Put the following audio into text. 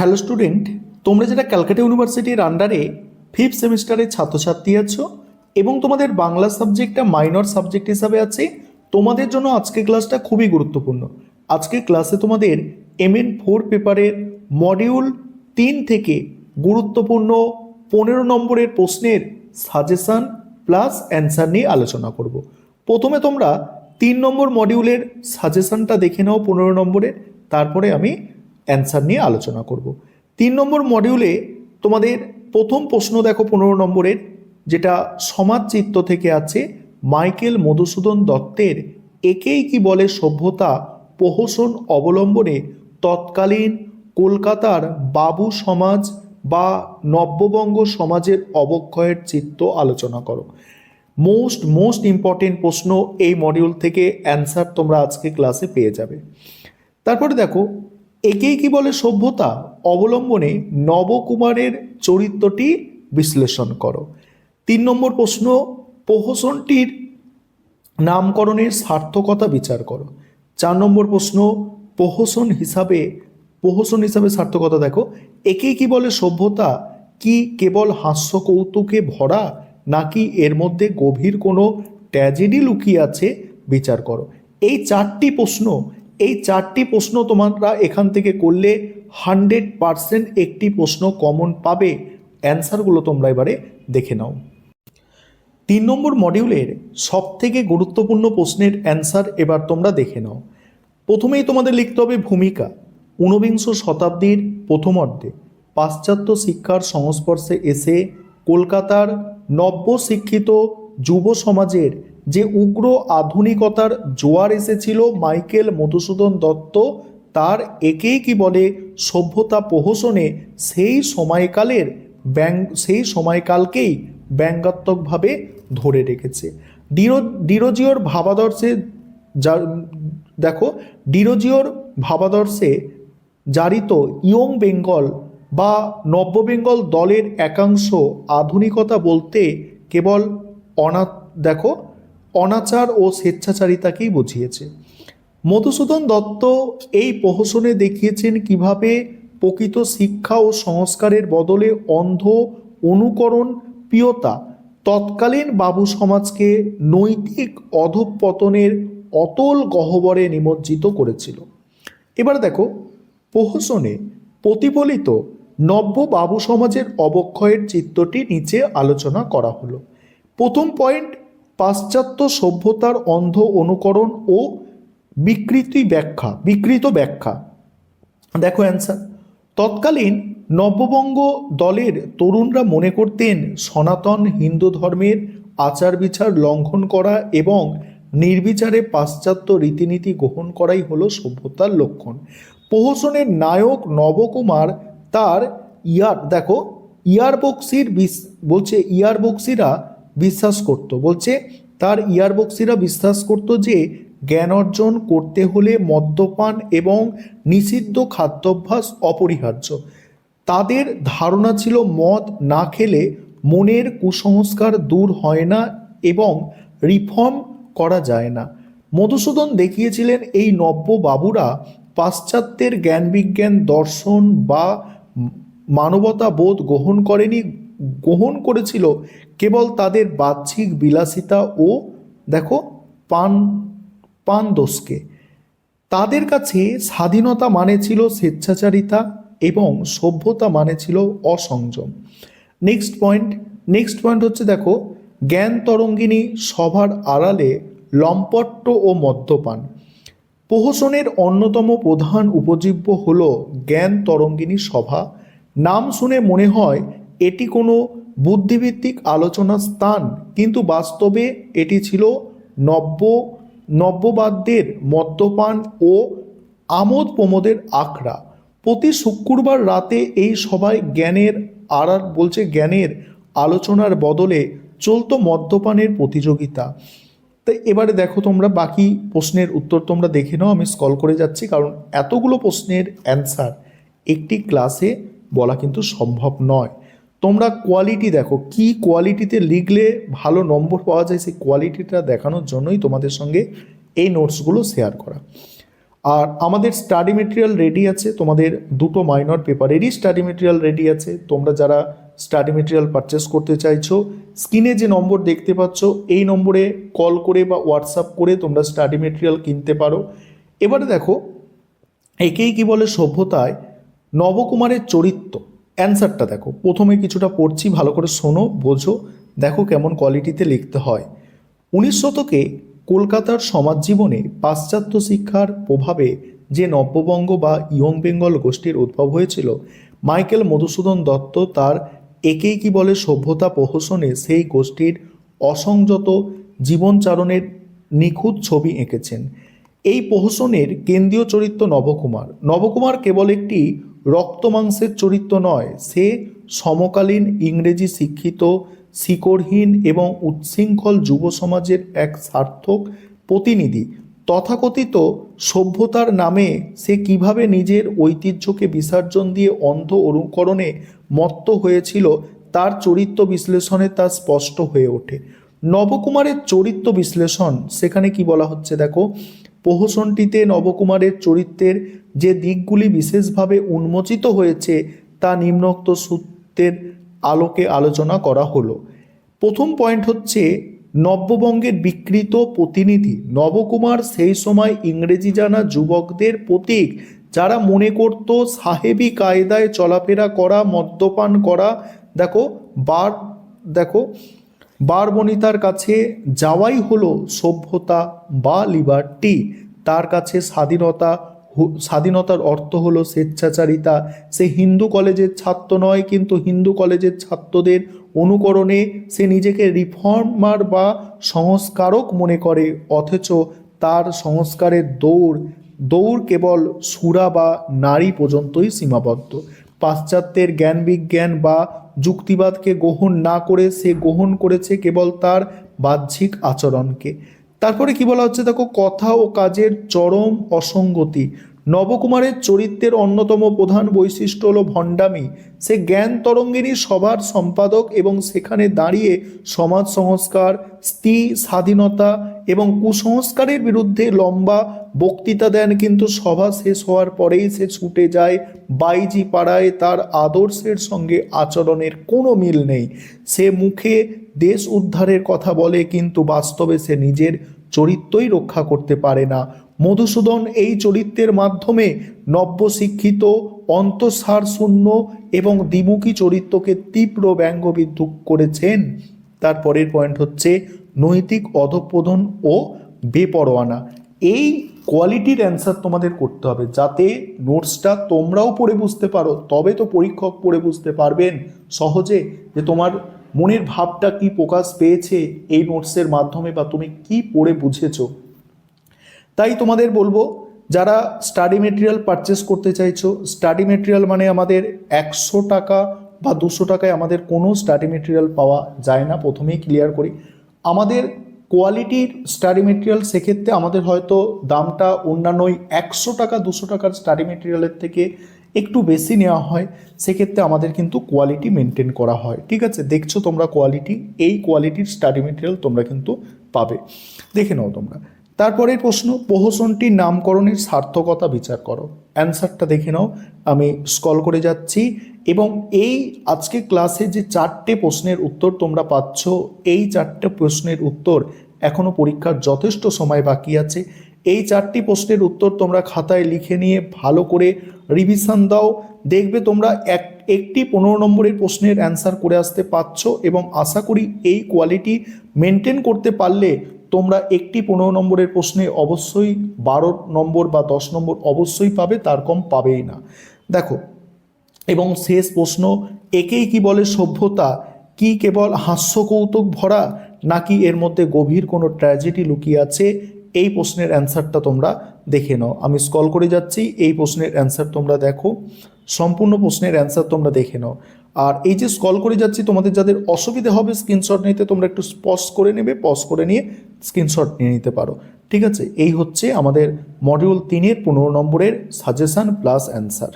Hello student, তোমরা যেটা ক্যালকাটা ইউনিভার্সিটির আন্ডারে ফিফথ সেমিস্টারের ছাত্রছাত্রী আছো এবং তোমাদের বাংলা সাবজেক্টটা মাইনর সাবজেক্ট হিসাবে আছে, তোমাদের জন্য আজকে ক্লাসটা খুবই গুরুত্বপূর্ণ। আজকে ক্লাসে তোমাদের MN4 পেপারের মডিউল 3 থেকে গুরুত্বপূর্ণ 15 নম্বরের প্রশ্নের সাজেশন প্লাস অ্যান্সার নিয়ে আলোচনা করব। প্রথমে তোমরা 3 নম্বর মডিউলের সাজেশনটা দেখে নাও 15 নম্বরের, তারপরে আমি অ্যান্সার নিয়ে আলোচনা করব। 3 নম্বর মডিউলে তোমাদের প্রথম প্রশ্ন দেখো 15 নম্বরের, যেটা সমাজচিত্র থেকে আছে। মাইকেল মধুসূদন দত্তের একেই কি বলে সভ্যতা প্রহসন অবলম্বনে তৎকালীন কলকাতার বাবু সমাজ বা নব্যবঙ্গ সমাজের অবক্ষয়ের চিত্র আলোচনা করো। মোস্ট ইম্পর্টেন্ট প্রশ্ন এই মডিউল থেকে, অ্যান্সার তোমরা আজকে ক্লাসে পেয়ে যাবে। তারপরে দেখো, একেই কি বলে সভ্যতা অবলম্বনে নবকুমারের চরিত্রটি বিশ্লেষণ করো। 3 নম্বর প্রশ্ন, প্রহসনটির নামকরণের সার্থকতা বিচার করো। 4 নম্বর প্রশ্ন, প্রহসন হিসাবে সার্থকতা দেখো। একেই কি বলে সভ্যতা কি কেবল হাস্য কৌতুকে ভরা, নাকি এর মধ্যে গভীর কোনো ট্র্যাজেডি লুকিয়ে আছে, বিচার করো। এই চারটি প্রশ্ন তোমরা এখান থেকে করলে 100% একটি প্রশ্ন কমন পাবে। অ্যান্সারগুলো তোমরা এবারে দেখে নাও। 3 নম্বর মডিউলের সবথেকে গুরুত্বপূর্ণ প্রশ্নের অ্যান্সার এবার তোমরা দেখে নাও। প্রথমেই তোমাদের লিখতে হবে ভূমিকা। ঊনবিংশ শতাব্দীর প্রথমার্ধে পাশ্চাত্য শিক্ষার সংস্পর্শে এসে কলকাতার নব্য শিক্ষিত যুব সমাজের যে উগ্র আধুনিকতার জোয়ার এসেছিল, মাইকেল মধুসূদন দত্ত তার একেই কি বলে সভ্যতা প্রহসনে সেই সময়কালকেই ব্যঙ্গাত্মকভাবে ধরে রেখেছে। ডিরোজিওর ভাবাদর্শে ডিরোজিওর ভাবাদর্শে জারিত ইয়ং বেঙ্গল বা নব্য বেঙ্গল দলের একাংশ আধুনিকতা বলতে কেবল অনাচার ও স্বেচ্ছাচারিতাকেই বুঝিয়েছে। মধুসূদন দত্ত এই প্রহসনে দেখিয়েছেন কিভাবে প্রকৃত শিক্ষা ও সংস্কারের বদলে অন্ধ অনুকরণ প্রিয়তা তৎকালীন বাবু সমাজকে নৈতিক অধঃপতনের অতল গহ্বরে নিমজ্জিত করেছিল। এবার দেখো, প্রহসনে প্রতিফলিত নব্য বাবু সমাজের অবক্ষয়ের চিত্রটি নিচে আলোচনা করা হলো। প্রথম পয়েন্ট, পাশ্চাত্য সভ্যতার অন্ধ অনুকরণ ও বিকৃত ব্যাখ্যা। দেখো অ্যান্সার, তৎকালীন নব্যবঙ্গ দলের তরুণরা মনে করতেন সনাতন হিন্দু ধর্মের আচার বিচার লঙ্ঘন করা এবং নির্বিচারে পাশ্চাত্য রীতিনীতি গ্রহণ করাই হলো সভ্যতার লক্ষণ। প্রহসনের নায়ক নবকুমার তার ইয়ারবক্সিরা বিশ্বাস করত যে জ্ঞান অর্জন করতে হলে মদ্যপান এবং নিষিদ্ধ খাদ্যাভ্যাস অপরিহার্য। তাদের ধারণা ছিল মদ না খেলে মনের কুসংস্কার দূর হয় না এবং রিফর্ম করা যায় না। মধুসূদন দেখিয়েছিলেন এই নব্য বাবুরা পাশ্চাত্যের জ্ঞান বিজ্ঞান দর্শন বা মানবতা বোধ গ্রহণ করেছিল কেবল তাদের বাহ্যিক বিলাসিতা ও পানদোষকে। তাদের কাছে স্বাধীনতা মানে ছিল স্বেচ্ছাচারিতা এবং সভ্যতা মানে ছিল অসংযম। নেক্সট পয়েন্ট হচ্ছে দেখো, জ্ঞান তরঙ্গিনী সভার আড়ালে লম্পট্ট ও মদ্যপান। প্রহসনের অন্যতম প্রধান উপজীব্য হল জ্ঞান তরঙ্গিনী সভা। নাম শুনে মনে হয় এটি কোনো বুদ্ধিভিত্তিক আলোচনার স্থান, কিন্তু বাস্তবে এটি ছিল নব্যবাদদের মদ্যপান ও আমোদ প্রমোদের আখড়া। প্রতি শুক্রবার রাতে এই সভায় জ্ঞানের আলোচনার বদলে চলতো মদ্যপানের প্রতিযোগিতা। তাই এবারে দেখো, তোমরা বাকি প্রশ্নের উত্তর তোমরা দেখে নাও, আমি স্ক্রল করে যাচ্ছি, কারণ এতগুলো প্রশ্নের অ্যান্সার একটি ক্লাসে বলা কিন্তু সম্ভব নয়। তোমরা কোয়ালিটি দেখো, কি কোয়ালিটিতে লিখলে ভালো নম্বর পাওয়া যায়, সেই কোয়ালিটিটা দেখানোর জন্যই তোমাদের সঙ্গে এই নোটসগুলো শেয়ার করা। আর আমাদের স্টাডি মেটেরিয়াল রেডি আছে, তোমাদের দুটো মাইনর পেপারেরই স্টাডি মেটেরিয়াল রেডি আছে। তোমরা যারা স্টাডি মেটেরিয়াল পারচেস করতে চাইছো, স্ক্রিনে যে নম্বর দেখতে পাচ্ছ এই নম্বরে কল করে বা হোয়াটসঅ্যাপ করে তোমরা স্টাডি মেটেরিয়াল কিনতে পারো। এবারে দেখো, একেই কি বলে সভ্যতায় নবকুমারের চরিত্র, অ্যান্সারটা দেখো। প্রথমে কিছুটা পড়ছি, ভালো করে শোনো, বোঝো, দেখো কেমন কোয়ালিটিতে লিখতে হয়। 19 শতকে কলকাতার সমাজ জীবনে পাশ্চাত্য শিক্ষার প্রভাবে যে নব্যবঙ্গ বা ইয়ং বেঙ্গল গোষ্ঠীর উদ্ভব হয়েছিল, মাইকেল মধুসূদন দত্ত তার একেই কি বলে সভ্যতা প্রহসনে সেই গোষ্ঠীর অসংযত জীবনচারণের নিখুঁত ছবি এঁকেছেন। এই প্রহসনের কেন্দ্রীয় চরিত্র নবকুমার। নবকুমার কেবল একটি রক্তমাংসের চরিত্র নয়, সে সমকালীন ইংরেজি শিক্ষিত, শিকড়হীন এবং উচ্ছৃঙ্খল যুব সমাজের এক সার্থক প্রতিনিধি। তথাকথিত সভ্যতার নামে সে কিভাবে নিজের ঐতিহ্যকে বিসর্জন দিয়ে অন্ধ অনুকরণে মত্ত হয়েছিল তার চরিত্র বিশ্লেষণে তা স্পষ্ট হয়ে ওঠে। নবকুমারের চরিত্র বিশ্লেষণ, সেখানে কি বলা হচ্ছে দেখো, প্রহসনটিতে নবকুমারের চরিত্রের যে দিকগুলি বিশেষভাবে উন্মোচিত হয়েছে তা নিম্নোক্ত সূত্রের আলোকে আলোচনা করা হলো। প্রথম পয়েন্ট হচ্ছে নব্যবঙ্গের বিকৃত প্রতিনিধি। নবকুমার সেই সময় ইংরেজি জানা যুবকদের প্রতীক, যারা মনে করত সাহেবি কায়দায় চলাফেরা করা, মদ্যপান করা, দেখো বার বনিতার কাছে যাওয়াই হলো সভ্যতা বা লিবার্টি। তার কাছে স্বাধীনতার অর্থ হলো স্বেচ্ছাচারিতা। সে হিন্দু কলেজের ছাত্র নয়, কিন্তু হিন্দু কলেজের ছাত্রদের অনুকরণে সে নিজেকে রিফর্মার বা সংস্কারক মনে করে, অথচ তার সংস্কারের দৌড় কেবল সুরা বা নারী পর্যন্তই সীমাবদ্ধ। পাশ্চাত্যের জ্ঞান বিজ্ঞান বা যুক্তিবাদকে গ্রহণ না করে সে গ্রহণ করেছে কেবল তার বাহ্যিক আচরণকে। তারপরে কি বলা হচ্ছে দেখো, কথা ও কাজের চরম অসঙ্গতি। নবকুমারের চরিত্রের অন্যতম প্রধান বৈশিষ্ট্য হলো ভণ্ডামি। সে জ্ঞান তরঙ্গিনী সভার সম্পাদক এবং সেখানে দাঁড়িয়ে সমাজ সংস্কার, স্ত্রী স্বাধীনতা এবং কুসংস্কারের বিরুদ্ধে লম্বা বক্তৃতা দেন, কিন্তু সভা শেষ হওয়ার পরেই সে ছুটে যায় বাইজি পাড়ায়। তার আদর্শের সঙ্গে আচরণের কোনো মিল নেই। সে মুখে দেশ উদ্ধারের কথা বলে, কিন্তু বাস্তবে সে নিজের চরিত্রই রক্ষা করতে পারে না। মধুসূদন এই চরিত্রের মাধ্যমে নব্যশিক্ষিত, অন্তঃসারশূন্য এবং দ্বিমুখী চরিত্রকে তীব্র ব্যঙ্গবিদ্ধ করেছেন। তারপরের পয়েন্ট হচ্ছে নৈতিক অধঃপতন ও বেপরোয়ানা। এই কোয়ালিটির অ্যান্সার তোমাদের করতে হবে, যাতে নোটসটা তোমরাও পড়ে বুঝতে পারো। তবে তো পরীক্ষক পড়ে বুঝতে পারবেন সহজে যে তোমার মনের ভাবটা কি প্রকাশ পেয়েছে এই নোটসের মাধ্যমে, বা তুমি কি পড়ে বুঝেছো। তাই তোমাদের বলবো, যারা স্টাডি মেটেরিয়াল পারচেস করতে চাইছো, স্টাডি মেটেরিয়াল মানে আমাদের 100 টাকা বা 200 টাকায় আমাদের কোনো স্টাডি মেটেরিয়াল পাওয়া যায় না। প্রথমেই ক্লিয়ার করি, আমাদের কোয়ালিটির স্টাডি মেটেরিয়াল, সেক্ষেত্রে আমাদের হয়তো দামটা অন্যান্য 100 টাকা 200 টাকার স্টাডি মেটেরিয়ালের থেকে একটু বেশি নেওয়া হয়। সেক্ষেত্রে আমাদের কিন্তু কোয়ালিটি মেনটেন করা হয়। ঠিক আছে, দেখছো তোমরা কোয়ালিটি, এই কোয়ালিটির স্টাডি মেটেরিয়াল তোমরা কিন্তু পাবে, দেখে নাও তোমরা। তারপরের প্রশ্ন, প্রহসনটির নামকরণের সার্থকতা বিচার করো। অ্যান্সারটা দেখে নাও, আমি স্ক্রল করে যাচ্ছি। এবং এই আজকে ক্লাসে যে 4টে প্রশ্নের উত্তর তোমরা পাচ্ছ, এই 4টে প্রশ্নের উত্তর এখনও পরীক্ষার যথেষ্ট সময় বাকি আছে। এই 4টি প্রশ্নের উত্তর তোমরা খাতায় লিখে নিয়ে ভালো করে রিভিশন দাও। দেখবে তোমরা একটি 15 নম্বরের প্রশ্নের অ্যান্সার করে আসতে পারছো, এবং আশা করি এই কোয়ালিটি মেনটেন করতে পারলে তোমরা একটি 15 নম্বরের প্রশ্নে অবশ্যই 12 নম্বর বা 10 নম্বর অবশ্যই পাবে, তার কম পাবেই না। দেখো, এবং শেষ প্রশ্ন, একেই কি বলে সভ্যতা কি কেবল হাস্যকৌতুক ভরা, নাকি এর মধ্যে গভীর কোনো ট্র্যাজেডি লুকিয়ে আছে? এই প্রশ্নের অ্যান্সারটা তোমরা দেখে নাও। আমি স্ক্রল করে যাচ্ছি, এই প্রশ্নের অ্যান্সার তোমরা দেখো, সম্পূর্ণ প্রশ্নের অ্যান্সার তোমরা দেখে নাও। আর এই যে স্ক্রল করে যাচ্ছি, তোমাদের যাদের অসুবিধা হবে স্ক্রিনশট নিতে, তোমরা একটু পজ করে নেবে, পজ করে নিয়ে স্ক্রিনশট নিয়ে নিতে পারো। ঠিক আছে, এই হচ্ছে আমাদের মডিউল 3-এর 15 নম্বরের সাজেশান প্লাস অ্যান্সার।